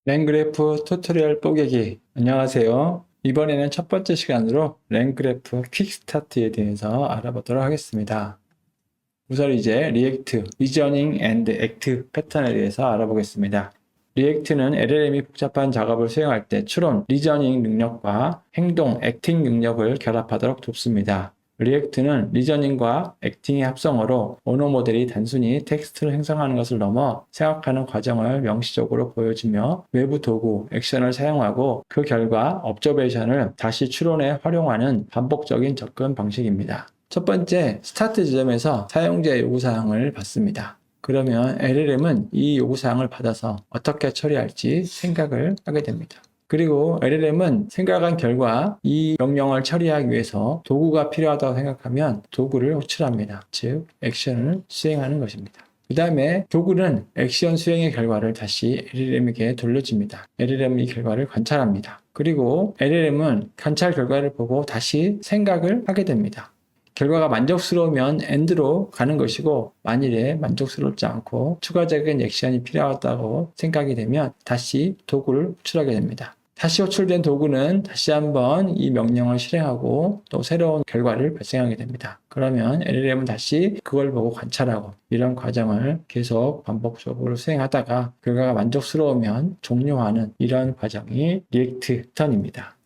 랭그래프 튜토리얼 뽀개기. 안녕하세요. 이번에는 첫 번째 시간으로 랭그래프 퀵스타트에 대해서 알아보도록 하겠습니다. 우선 이제 리액트, 리저닝 앤드 액트 패턴에 대해서 알아보겠습니다. 리액트는 LLM이 복잡한 작업을 수행할 때 추론, 리저닝 능력과 행동, 액팅 능력을 결합하도록 돕습니다. 리액트는 리저닝과 액팅의 합성어로 언어 모델이 단순히 텍스트를 생성하는 것을 넘어 생각하는 과정을 명시적으로 보여주며 외부 도구, 액션을 사용하고 그 결과 observation을 다시 추론에 활용하는 반복적인 접근 방식입니다. 첫 번째, 스타트 지점에서 사용자의 요구사항을 받습니다. 그러면 LLM은 이 요구사항을 받아서 어떻게 처리할지 생각을 하게 됩니다. 그리고 LLM은 생각한 결과 이 명령을 처리하기 위해서 도구가 필요하다고 생각하면 도구를 호출합니다. 즉, 액션을 수행하는 것입니다. 그 다음에 도구는 액션 수행의 결과를 다시 LLM에게 돌려줍니다. LLM이 이 결과를 관찰합니다. 그리고 LLM은 관찰 결과를 보고 다시 생각을 하게 됩니다. 결과가 만족스러우면 엔드로 가는 것이고, 만일에 만족스럽지 않고 추가적인 액션이 필요하다고 생각이 되면 다시 도구를 호출하게 됩니다. 다시 호출된 도구는 다시 한번 이 명령을 실행하고 또 새로운 결과를 발생하게 됩니다. 그러면 LLM은 다시 그걸 보고 관찰하고 이런 과정을 계속 반복적으로 수행하다가 결과가 만족스러우면 종료하는 이런 과정이 리액트 턴입니다.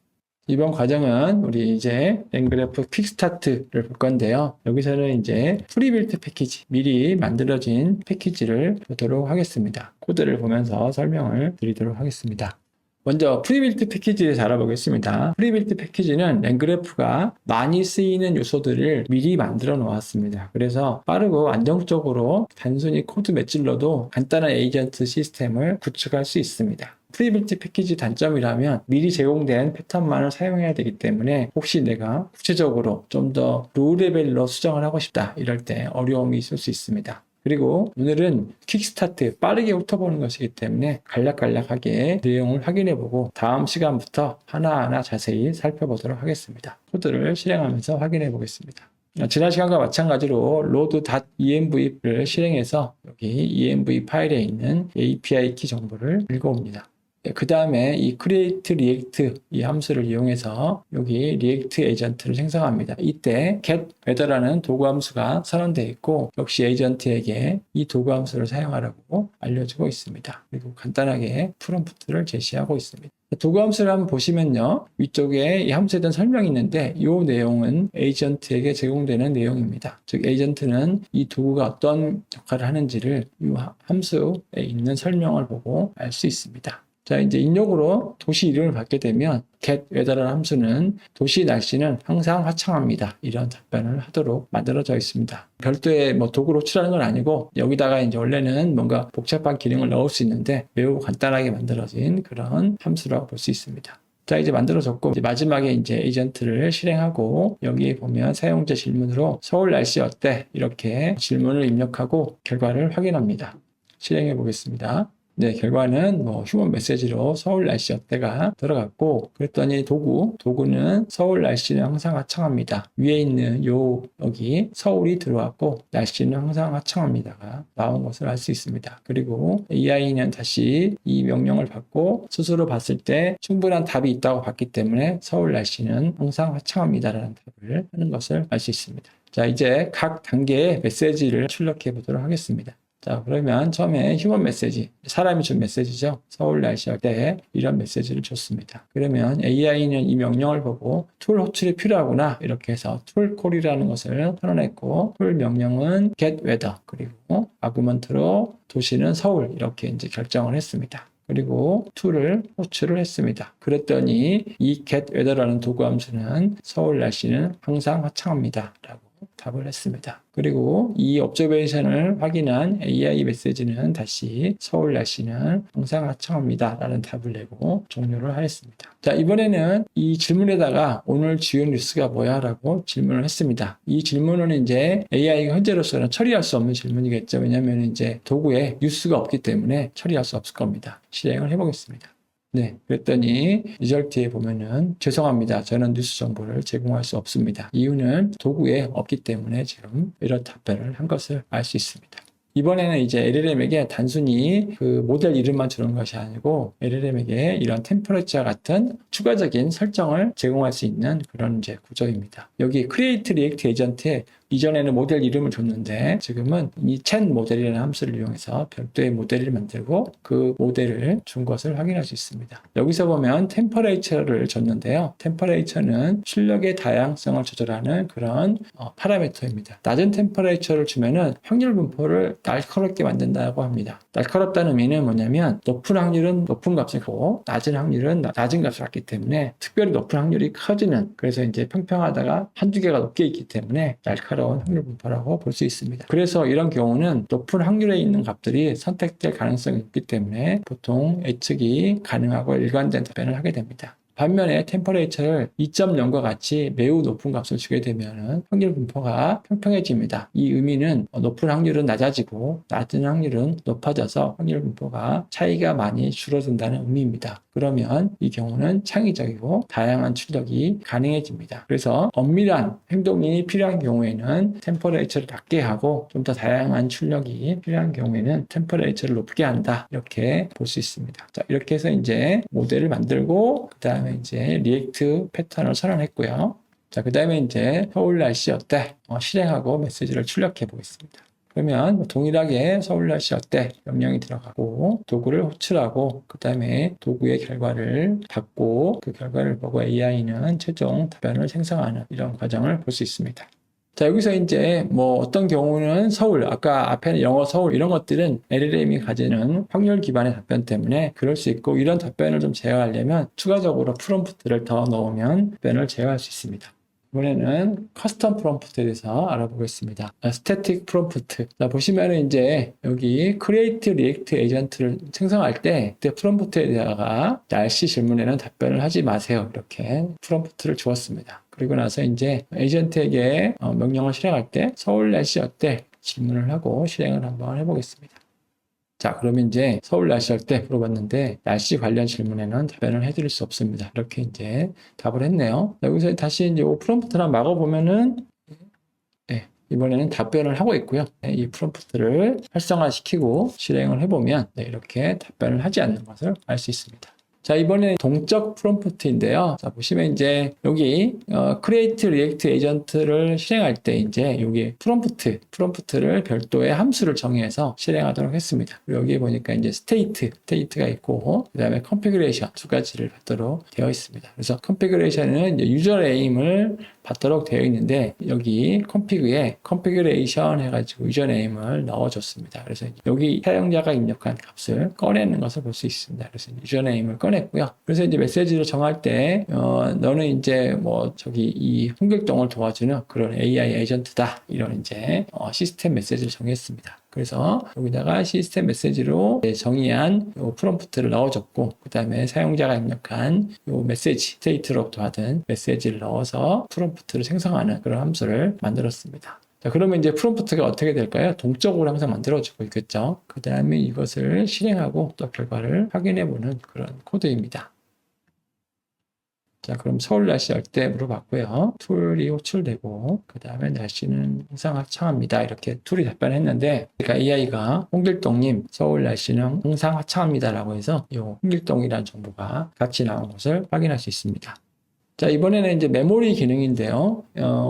이번 과정은 우리 이제 랭그래프 퀵스타트를 볼 건데요. 여기서는 이제 프리빌트 패키지, 미리 만들어진 패키지를 보도록 하겠습니다. 코드를 보면서 설명을 드리도록 하겠습니다. 먼저 프리빌트 패키지에 대해서 알아보겠습니다. 프리빌트 패키지는 랭그래프가 많이 쓰이는 요소들을 미리 만들어 놓았습니다. 그래서 빠르고 안정적으로 단순히 코드 맷질러도 간단한 에이전트 시스템을 구축할 수 있습니다. 프리빌트 패키지 단점이라면 미리 제공된 패턴만을 사용해야 되기 때문에 혹시 내가 구체적으로 좀 더 로우 레벨로 수정을 하고 싶다 이럴 때 어려움이 있을 수 있습니다. 그리고 오늘은 퀵스타트, 빠르게 훑어보는 것이기 때문에 간략간략하게 내용을 확인해보고 다음 시간부터 하나하나 자세히 살펴보도록 하겠습니다. 코드를 실행하면서 확인해 보겠습니다. 지난 시간과 마찬가지로 load.env를 실행해서 여기 env 파일에 있는 API 키 정보를 읽어옵니다. 그 다음에 이 create react 이 함수를 이용해서 여기 react 에이전트를 생성합니다. 이때 getWeather라는 도구 함수가 선언되어 있고 역시 에이전트에게 이 도구 함수를 사용하라고 알려주고 있습니다. 그리고 간단하게 프롬프트를 제시하고 있습니다. 도구 함수를 한번 보시면요. 위쪽에 이 함수에 대한 설명이 있는데 이 내용은 에이전트에게 제공되는 내용입니다. 즉 에이전트는 이 도구가 어떤 역할을 하는지를 이 함수에 있는 설명을 보고 알 수 있습니다. 자, 이제 입력으로 도시 이름을 받게 되면 getWeather라는 함수는 도시 날씨는 항상 화창합니다. 이런 답변을 하도록 만들어져 있습니다. 별도의 도구로 호출하는 건 아니고 여기다가 이제 원래는 뭔가 복잡한 기능을 넣을 수 있는데 매우 간단하게 만들어진 그런 함수라고 볼 수 있습니다. 자, 이제 만들어졌고 이제 마지막에 이제 에이전트를 실행하고 여기 보면 사용자 질문으로 서울 날씨 어때? 이렇게 질문을 입력하고 결과를 확인합니다. 실행해 보겠습니다. 네, 결과는 휴먼 메시지로 서울 날씨 어때가 들어갔고, 그랬더니 도구는 서울 날씨는 항상 화창합니다. 위에 있는 여기 서울이 들어왔고, 날씨는 항상 화창합니다가 나온 것을 알 수 있습니다. 그리고 AI는 다시 이 명령을 받고 스스로 봤을 때 충분한 답이 있다고 봤기 때문에 서울 날씨는 항상 화창합니다라는 답을 하는 것을 알 수 있습니다. 자, 이제 각 단계의 메시지를 출력해 보도록 하겠습니다. 자, 그러면 처음에 휴먼 메시지, 사람이 준 메시지죠. 서울 날씨 할 때 이런 메시지를 줬습니다. 그러면 AI는 이 명령을 보고 툴 호출이 필요하구나 이렇게 해서 툴 콜이라는 것을 선언했고 툴 명령은 getWeather 그리고 아구먼트로 도시는 서울 이렇게 이제 결정을 했습니다. 그리고 툴을 호출을 했습니다. 그랬더니 이 getWeather라는 도구 함수는 서울 날씨는 항상 화창합니다 라고 답을 했습니다. 그리고 이 observation을 확인한 AI 메시지는 다시 서울 날씨는 항상 화창합니다 라는 답을 내고 종료를 하였습니다. 자, 이번에는 이 질문에다가 오늘 주요 뉴스가 뭐야 라고 질문을 했습니다. 이 질문은 이제 AI가 현재로서는 처리할 수 없는 질문이겠죠. 왜냐하면 이제 도구에 뉴스가 없기 때문에 처리할 수 없을 겁니다. 실행을 해보겠습니다. 네, 그랬더니 리절트에 보면은 죄송합니다. 저는 뉴스 정보를 제공할 수 없습니다. 이유는 도구에 없기 때문에 지금 이런 답변을 한 것을 알 수 있습니다. 이번에는 이제 LLM에게 단순히 그 모델 이름만 주는 것이 아니고 LLM에게 이런 템퍼레처 같은 추가적인 설정을 제공할 수 있는 그런 이제 구조입니다. 여기 Create React Agent에 이전에는 모델 이름을 줬는데 지금은 이 챗 모델이라는 함수를 이용해서 별도의 모델을 만들고 그 모델을 준 것을 확인할 수 있습니다. 여기서 보면 템퍼레이처를 줬는데요. 템퍼레이처는 출력의 다양성을 조절하는 그런 파라미터입니다. 낮은 템퍼레이처를 주면은 확률 분포를 날카롭게 만든다고 합니다. 날카롭다는 의미는 뭐냐면 높은 확률은 높은 값을 갖고 낮은 확률은 낮은 값을 갖기 때문에 특별히 높은 확률이 커지는, 그래서 이제 평평하다가 한두 개가 높게 있기 때문에 날카로운 확률 분포라고 볼 수 있습니다. 그래서 이런 경우는 높은 확률에 있는 값들이 선택될 가능성이 있기 때문에 보통 예측이 가능하고 일관된 답변을 하게 됩니다. 반면에 템퍼레이처를 2.0과 같이 매우 높은 값을 주게 되면 확률 분포가 평평해집니다. 이 의미는 높은 확률은 낮아지고 낮은 확률은 높아져서 확률 분포가 차이가 많이 줄어든다는 의미입니다. 그러면 이 경우는 창의적이고 다양한 출력이 가능해집니다. 그래서 엄밀한 행동이 필요한 경우에는 템퍼레이처를 낮게 하고 좀 더 다양한 출력이 필요한 경우에는 템퍼레이처를 높게 한다, 이렇게 볼 수 있습니다. 자, 이렇게 해서 이제 모델을 만들고 그 다음에 이제 리액트 패턴을 선언했고요. 자, 그 다음에 이제 서울 날씨 어때? 실행하고 메시지를 출력해 보겠습니다. 그러면 동일하게 서울 날씨 어때? 명령이 들어가고 도구를 호출하고 그 다음에 도구의 결과를 받고 그 결과를 보고 AI는 최종 답변을 생성하는 이런 과정을 볼 수 있습니다. 자, 여기서 이제 뭐 어떤 경우는 서울, 아까 앞에는 영어 서울 이런 것들은 LLM이 가지는 확률 기반의 답변 때문에 그럴 수 있고, 이런 답변을 좀 제어하려면 추가적으로 프롬프트를 더 넣으면 답변을 제어할 수 있습니다. 이번에는 커스텀 프롬프트에 대해서 알아보겠습니다. 스태틱 프롬프트. 자, 보시면은 이제 여기 크리에이트 리액트 에이전트를 생성할 때 그때 프롬프트에다가 날씨 질문에는 답변을 하지 마세요, 이렇게 프롬프트를 주었습니다. 그리고 나서 이제 에이전트에게 명령을 실행할 때 서울 날씨 어때? 질문을 하고 실행을 한번 해보겠습니다. 자, 그러면 이제 서울 날씨 할 때 물어봤는데 날씨 관련 질문에는 답변을 해드릴 수 없습니다. 이렇게 이제 답을 했네요. 여기서 다시 이제 프롬프트를 막아보면은 이번에는 답변을 하고 있고요. 이 프롬프트를 활성화시키고 실행을 해보면 이렇게 답변을 하지 않는 것을 알 수 있습니다. 자, 이번에 동적 프롬프트인데요. 자, 보시면 이제 여기 Create React Agent를 실행할 때 이제 여기 프롬프트를 별도의 함수를 정의해서 실행하도록 했습니다. 그리고 여기 보니까 이제 state가 있고 그 다음에 configuration 두 가지를 받도록 되어 있습니다. 그래서 configuration은 이제 유저 네임을 받도록 되어 있는데 여기 config에 configuration 해가지고 유저 네임을 넣어줬습니다. 그래서 여기 사용자가 입력한 값을 꺼내는 것을 볼 수 있습니다. 그래서 유저 네임을 꺼냈고요. 그래서 이제 메시지를 정할 때 너는 이제 뭐 저기 이 홍길동을 도와주는 그런 AI 에이전트다, 이런 이제 시스템 메시지를 정했습니다. 그래서 여기다가 시스템 메시지로 정의한 요 프롬프트를 넣어줬고 그 다음에 사용자가 입력한 요 메시지 스테이트로 받은 메시지를 넣어서 프롬프트를 생성하는 그런 함수를 만들었습니다. 자, 그러면 이제 프롬프트가 어떻게 될까요? 동적으로 항상 만들어주고 있겠죠. 그 다음에 이것을 실행하고 또 결과를 확인해보는 그런 코드입니다. 자, 그럼 서울 날씨 할 때 물어봤고요. 툴이 호출되고 그 다음에 날씨는 항상 화창합니다, 이렇게 툴이 답변했는데 그러니까 AI가 홍길동님 서울 날씨는 항상 화창합니다 라고 해서 이 홍길동이라는 정보가 같이 나온 것을 확인할 수 있습니다. 자, 이번에는 이제 메모리 기능인데요.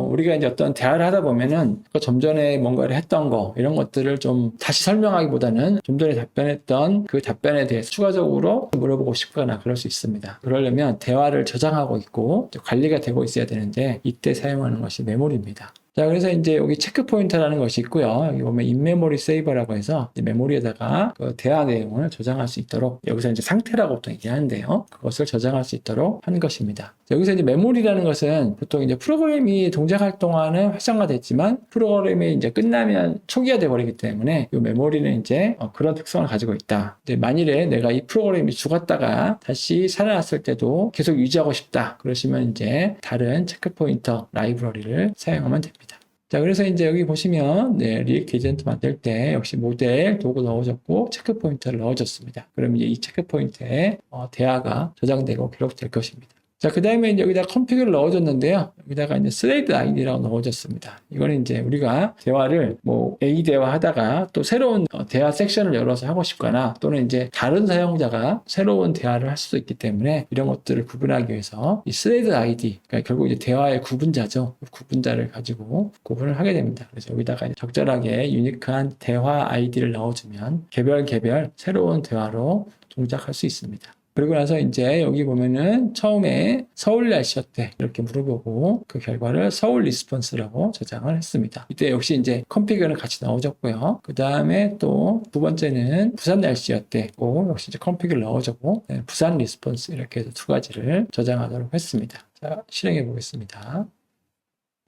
우리가 이제 어떤 대화를 하다 보면은 좀 전에 뭔가를 했던 거, 이런 것들을 좀 다시 설명하기보다는 좀 전에 답변했던 그 답변에 대해서 추가적으로 물어보고 싶거나 그럴 수 있습니다. 그러려면 대화를 저장하고 있고 관리가 되고 있어야 되는데 이때 사용하는 것이 메모리입니다. 자, 그래서 이제 여기 체크 포인터라는 것이 있고요. 여기 보면 인메모리 세이버라고 해서 메모리에다가 그 대화 내용을 저장할 수 있도록, 여기서 이제 상태라고 보통 얘기하는데요. 그것을 저장할 수 있도록 한 것입니다. 여기서 이제 메모리라는 것은 보통 이제 프로그램이 동작할 동안은 활성화됐지만 프로그램이 이제 끝나면 초기화돼 버리기 때문에 이 메모리는 이제 그런 특성을 가지고 있다. 근데 만일에 내가 이 프로그램이 죽었다가 다시 살아났을 때도 계속 유지하고 싶다, 그러시면 이제 다른 체크 포인터 라이브러리를 사용하면 됩니다. 자, 그래서 이제 여기 보시면 리액트 에이전트 만들 때 역시 모델 도구 넣어줬고 체크 포인터를 넣어줬습니다. 그럼 이제 이 체크 포인트에 대화가 저장되고 기록될 것입니다. 자, 그 다음에 이제 여기다 컴피그를 넣어줬는데요. 여기다가 이제 스레이드 아이디라고 넣어줬습니다. 이거는 이제 우리가 대화를 뭐 A 대화 하다가 또 새로운 대화 섹션을 열어서 하고 싶거나 또는 이제 다른 사용자가 새로운 대화를 할 수도 있기 때문에 이런 것들을 구분하기 위해서 이 스레이드 아이디, 그러니까 결국 이제 대화의 구분자죠. 구분자를 가지고 구분을 하게 됩니다. 그래서 여기다가 적절하게 유니크한 대화 아이디를 넣어주면 개별 새로운 대화로 동작할 수 있습니다. 그리고 나서 이제 여기 보면은 처음에 서울 날씨 어때? 이렇게 물어보고 그 결과를 서울 리스폰스라고 저장을 했습니다. 이때 역시 이제 컴피그는 같이 넣어줬고요. 그 다음에 또 두 번째는 부산 날씨 어때? 역시 이제 컴피그를 넣어줬고 부산 리스폰스 이렇게 해서 두 가지를 저장하도록 했습니다. 자, 실행해 보겠습니다.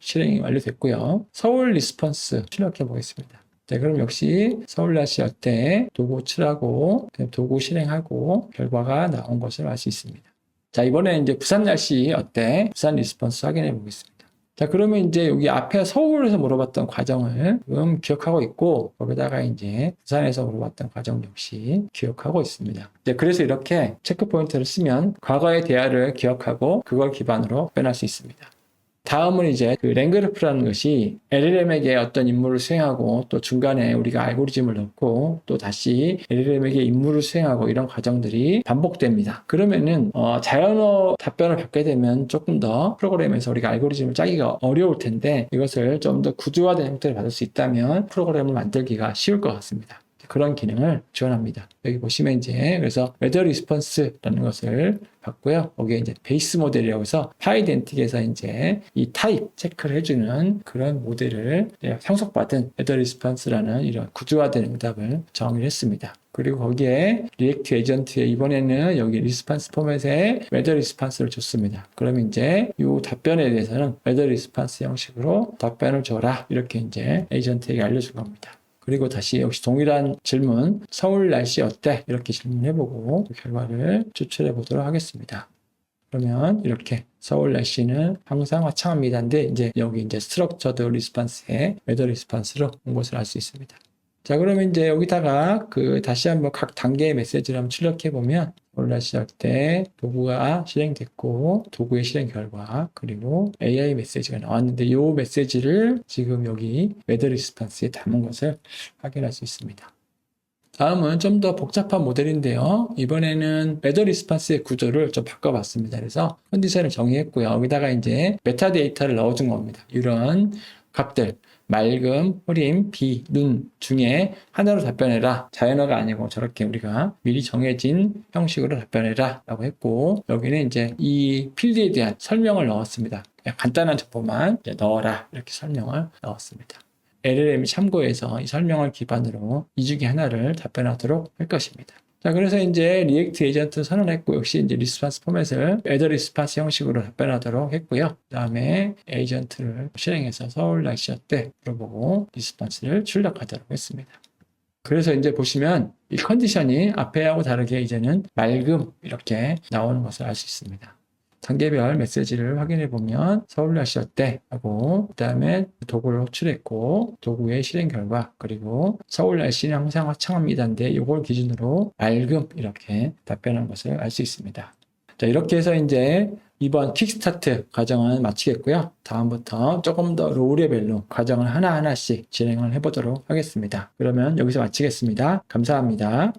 실행이 완료됐고요. 서울 리스폰스 출력해 보겠습니다. 네, 그럼 역시 서울 날씨 어때? 도구 칠하고 도구 실행하고 결과가 나온 것을 알 수 있습니다. 자, 이번에 이제 부산 날씨 어때? 부산 리스폰스 확인해 보겠습니다. 자, 그러면 이제 여기 앞에 서울에서 물어봤던 과정을 지금 기억하고 있고 거기다가 이제 부산에서 물어봤던 과정 역시 기억하고 있습니다. 네, 그래서 이렇게 체크 포인트를 쓰면 과거의 대화를 기억하고 그걸 기반으로 표현할 수 있습니다. 다음은 이제 그 랭그래프라는 것이 LLM에게 어떤 임무를 수행하고 또 중간에 우리가 알고리즘을 넣고 또 다시 LLM에게 임무를 수행하고 이런 과정들이 반복됩니다. 그러면은 자연어 답변을 받게 되면 조금 더 프로그램에서 우리가 알고리즘을 짜기가 어려울 텐데 이것을 좀 더 구조화된 형태를 받을 수 있다면 프로그램을 만들기가 쉬울 것 같습니다. 그런 기능을 지원합니다. 여기 보시면 이제 그래서 웨더 리스폰스라는 것을 봤고요. 거기에 이제 베이스 모델이라고 해서 파이덴틱에서 이제 이 타입 체크를 해주는 그런 모델을 상속받은 웨더 리스폰스라는 이런 구조화된 응답을 정의를 했습니다. 그리고 거기에 리액트 에이전트에 이번에는 여기 리스폰스 포맷에 웨더 리스폰스를 줬습니다. 그러면 이제 이 답변에 대해서는 웨더 리스폰스 형식으로 답변을 줘라 이렇게 이제 에이전트에게 알려준 겁니다. 그리고 다시 역시 동일한 질문, 서울 날씨 어때? 이렇게 질문해보고 그 결과를 추출해 보도록 하겠습니다. 그러면 이렇게 서울 날씨는 항상 화창합니다인데 이제 여기 이제 스트럭처드 리스폰스에 웨더 리스폰스로 온 것을 알 수 있습니다. 자, 그러면 이제 여기다가 다시 한번 각 단계의 메시지를 한번 출력해 보면 서울 날씨 할 때 도구가 실행됐고 도구의 실행 결과 그리고 AI 메시지가 나왔는데 이 메시지를 지금 여기 웨더 리스폰스에 담은 것을 확인할 수 있습니다. 다음은 좀 더 복잡한 모델인데요. 이번에는 웨더 리스폰스의 구조를 좀 바꿔봤습니다. 그래서 컨디션을 정의했고요. 여기다가 이제 메타데이터를 넣어준 겁니다. 이런 값들. 맑음, 흐림, 비, 눈 중에 하나로 답변해라. 자연어가 아니고 저렇게 우리가 미리 정해진 형식으로 답변해라 라고 했고 여기는 이제 이 필드에 대한 설명을 넣었습니다. 간단한 정보만 넣어라 이렇게 설명을 넣었습니다. LLM이 참고해서 이 설명을 기반으로 이 중에 하나를 답변하도록 할 것입니다. 자, 그래서 이제 리액트 에이전트 선언했고, 역시 이제 리스폰스 포맷을 웨더 리스폰스 형식으로 답변하도록 했고요. 그 다음에 에이전트를 실행해서 서울 날씨 어때? 물어보고 리스폰스를 출력하도록 했습니다. 그래서 이제 보시면 이 컨디션이 앞에하고 다르게 이제는 맑음 이렇게 나오는 것을 알 수 있습니다. 단계별 메시지를 확인해 보면 서울 날씨 어때? 하고 그 다음에 도구를 호출했고 도구의 실행 결과 그리고 서울 날씨는 항상 화창합니다인데 이걸 기준으로 맑음 이렇게 답변한 것을 알 수 있습니다. 자, 이렇게 해서 이제 이번 킥스타트 과정은 마치겠고요. 다음부터 조금 더 로우 레벨로 과정을 하나하나씩 진행을 해보도록 하겠습니다. 그러면 여기서 마치겠습니다. 감사합니다.